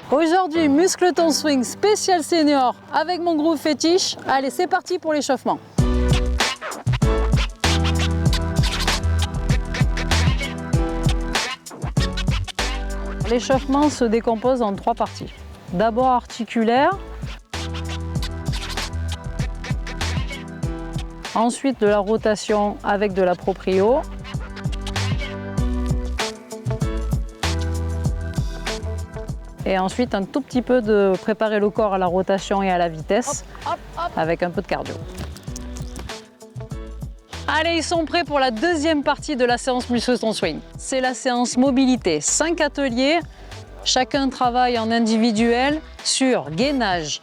Aujourd'hui, muscle ton swing spécial senior avec mon groove fétiche. Allez, c'est parti pour l'échauffement. L'échauffement se décompose en 3 parties. D'abord articulaire, ensuite de la rotation avec de la proprio, et ensuite un tout petit peu de préparer le corps à la rotation et à la vitesse avec un peu de cardio. Allez, ils sont prêts pour la deuxième partie de la séance muscle ton swing. C'est la séance mobilité, 5 ateliers. Chacun travaille en individuel sur gainage,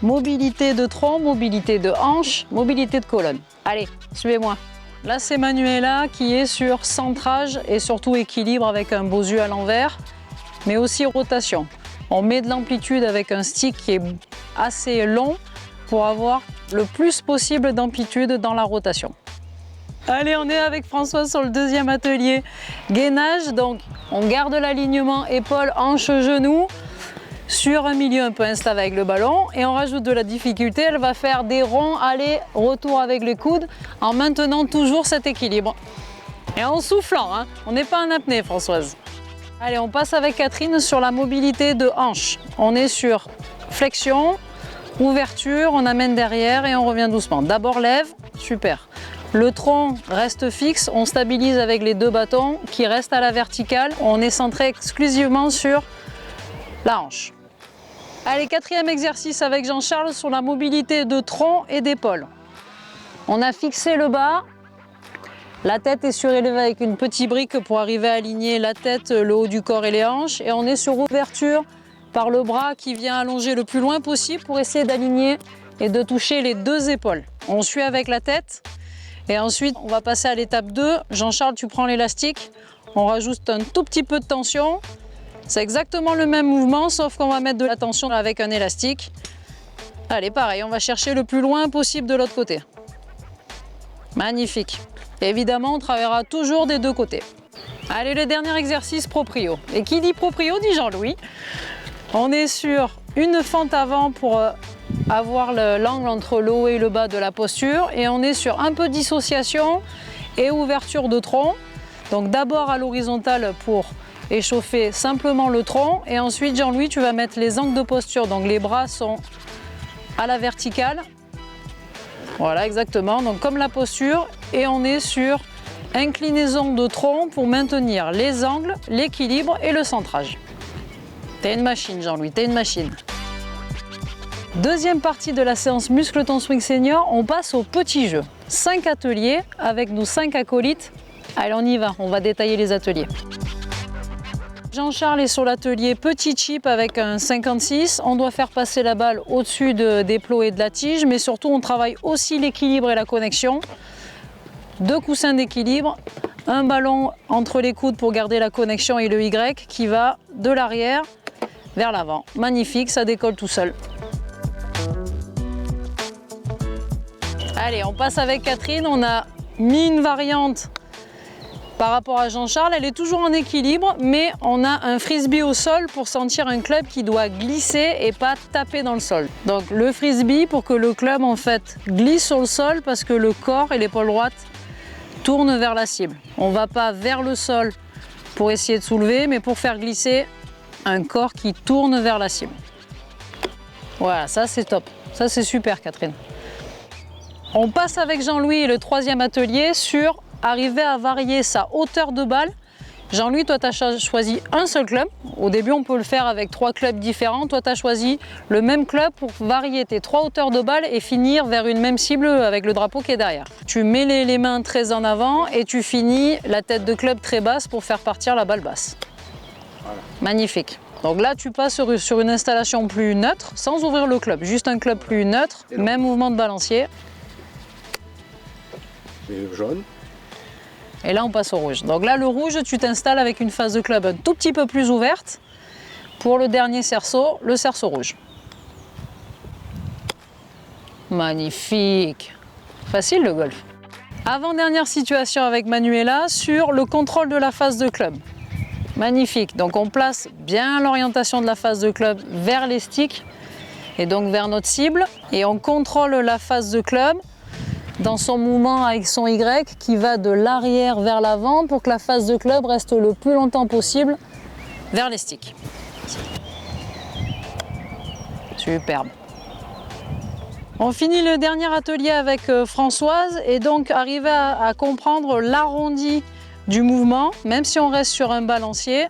mobilité de tronc, mobilité de hanche, mobilité de colonne. Allez, suivez-moi. Là, c'est Manuela qui est sur centrage et surtout équilibre avec un Bosu à l'envers, mais aussi rotation. On met de l'amplitude avec un stick qui est assez long pour avoir le plus possible d'amplitude dans la rotation. Allez, on est avec Françoise sur le deuxième atelier gainage. Donc, on garde l'alignement épaules, hanches, genoux sur un milieu un peu instable avec le ballon et on rajoute de la difficulté. Elle va faire des ronds, aller, retour avec les coudes en maintenant toujours cet équilibre. Et en soufflant, hein. On n'est pas en apnée, Françoise. Allez, on passe avec Catherine sur la mobilité de hanche. On est sur flexion, ouverture, on amène derrière et on revient doucement. D'abord lève, super. Le tronc reste fixe, on stabilise avec les 2 bâtons qui restent à la verticale. On est centré exclusivement sur la hanche. Allez, 4e exercice avec Jean-Charles sur la mobilité de tronc et d'épaule. On a fixé le bas, la tête est surélevée avec une petite brique pour arriver à aligner la tête, le haut du corps et les hanches. Et on est sur ouverture par le bras qui vient allonger le plus loin possible pour essayer d'aligner et de toucher les 2 épaules. On suit avec la tête. Et ensuite, on va passer à l'étape 2. Jean-Charles, tu prends l'élastique, on rajoute un tout petit peu de tension. C'est exactement le même mouvement, sauf qu'on va mettre de la tension avec un élastique. Allez, pareil, on va chercher le plus loin possible de l'autre côté. Magnifique. Et évidemment, on travaillera toujours des 2 côtés. Allez, le dernier exercice, proprio. Et qui dit proprio, dit Jean-Louis. On est sur une fente avant pour avoir l'angle entre le haut et le bas de la posture et on est sur un peu de dissociation et ouverture de tronc. Donc d'abord à l'horizontale pour échauffer simplement le tronc et ensuite Jean-Louis tu vas mettre les angles de posture, donc les bras sont à la verticale. Voilà exactement, donc comme la posture et on est sur inclinaison de tronc pour maintenir les angles, l'équilibre et le centrage. T'es une machine Jean-Louis, t'es une machine. Deuxième partie de la séance muscle ton swing senior, on passe au petit jeu. 5 ateliers avec nos 5 acolytes. Allez, on y va, on va détailler les ateliers. Jean-Charles est sur l'atelier petit chip avec un 56. On doit faire passer la balle au-dessus des plots et de la tige, mais surtout on travaille aussi l'équilibre et la connexion. 2 coussins d'équilibre, un ballon entre les coudes pour garder la connexion et le Y qui va de l'arrière vers l'avant. Magnifique, ça décolle tout seul. Allez, on passe avec Catherine, on a mis une variante par rapport à Jean-Charles, elle est toujours en équilibre, mais on a un frisbee au sol pour sentir un club qui doit glisser et pas taper dans le sol. Donc le frisbee pour que le club en fait glisse sur le sol parce que le corps et l'épaule droite tournent vers la cible. On ne va pas vers le sol pour essayer de soulever, mais pour faire glisser un corps qui tourne vers la cible. Voilà, ça c'est top, ça c'est super Catherine. On passe avec Jean-Louis le 3e atelier sur arriver à varier sa hauteur de balle. Jean-Louis, toi tu as choisi un seul club. Au début on peut le faire avec 3 clubs différents. Toi tu as choisi le même club pour varier tes 3 hauteurs de balle et finir vers une même cible avec le drapeau qui est derrière. Tu mets les mains très en avant et tu finis la tête de club très basse pour faire partir la balle basse. Voilà. Magnifique. Donc là tu passes sur une installation plus neutre sans ouvrir le club. Juste un club plus neutre, même mouvement de balancier. Et le jaune. Et là on passe au rouge. Donc là le rouge tu t'installes avec une phase de club un tout petit peu plus ouverte pour le dernier cerceau, le cerceau rouge. Magnifique. Facile le golf. Avant-dernière situation avec Manuela sur le contrôle de la phase de club. Magnifique. Donc on place bien l'orientation de la face de club vers les sticks et donc vers notre cible. Et on contrôle la face de club dans son mouvement avec son Y qui va de l'arrière vers l'avant pour que la face de club reste le plus longtemps possible vers les sticks. Superbe. On finit le dernier atelier avec Françoise et donc arriver à comprendre l'arrondi du mouvement, même si on reste sur un balancier.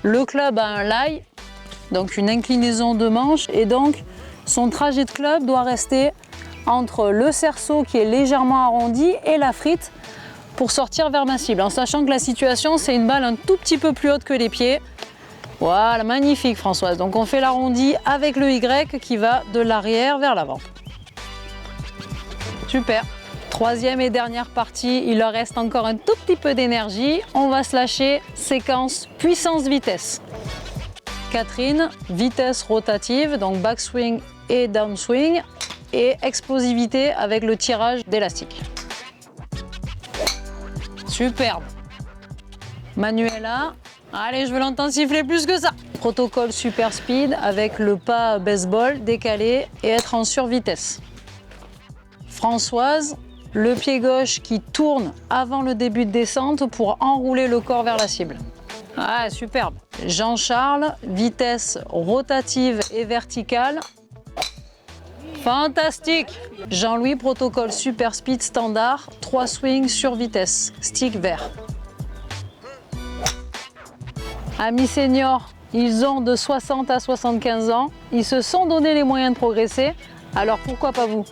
Le club a un lie, donc une inclinaison de manche, et donc son trajet de club doit rester entre le cerceau qui est légèrement arrondi et la frite pour sortir vers ma cible, en sachant que la situation c'est une balle un tout petit peu plus haute que les pieds. Voilà, magnifique Françoise. Donc on fait l'arrondi avec le Y qui va de l'arrière vers l'avant. Super. Troisième et dernière partie, il leur reste encore un tout petit peu d'énergie. On va se lâcher, séquence puissance-vitesse. Catherine, vitesse rotative, donc backswing et downswing, et explosivité avec le tirage d'élastique. Superbe. Manuela, allez, je veux l'entendre siffler plus que ça. Protocole super speed avec le pas baseball décalé et être en survitesse. Françoise, le pied gauche qui tourne avant le début de descente pour enrouler le corps vers la cible. Ah, superbe. Jean-Charles, vitesse rotative et verticale. Fantastique. Jean-Louis, protocole super speed standard, 3 swings sur vitesse, stick vert. Amis seniors, ils ont de 60 à 75 ans, ils se sont donné les moyens de progresser, alors pourquoi pas vous ?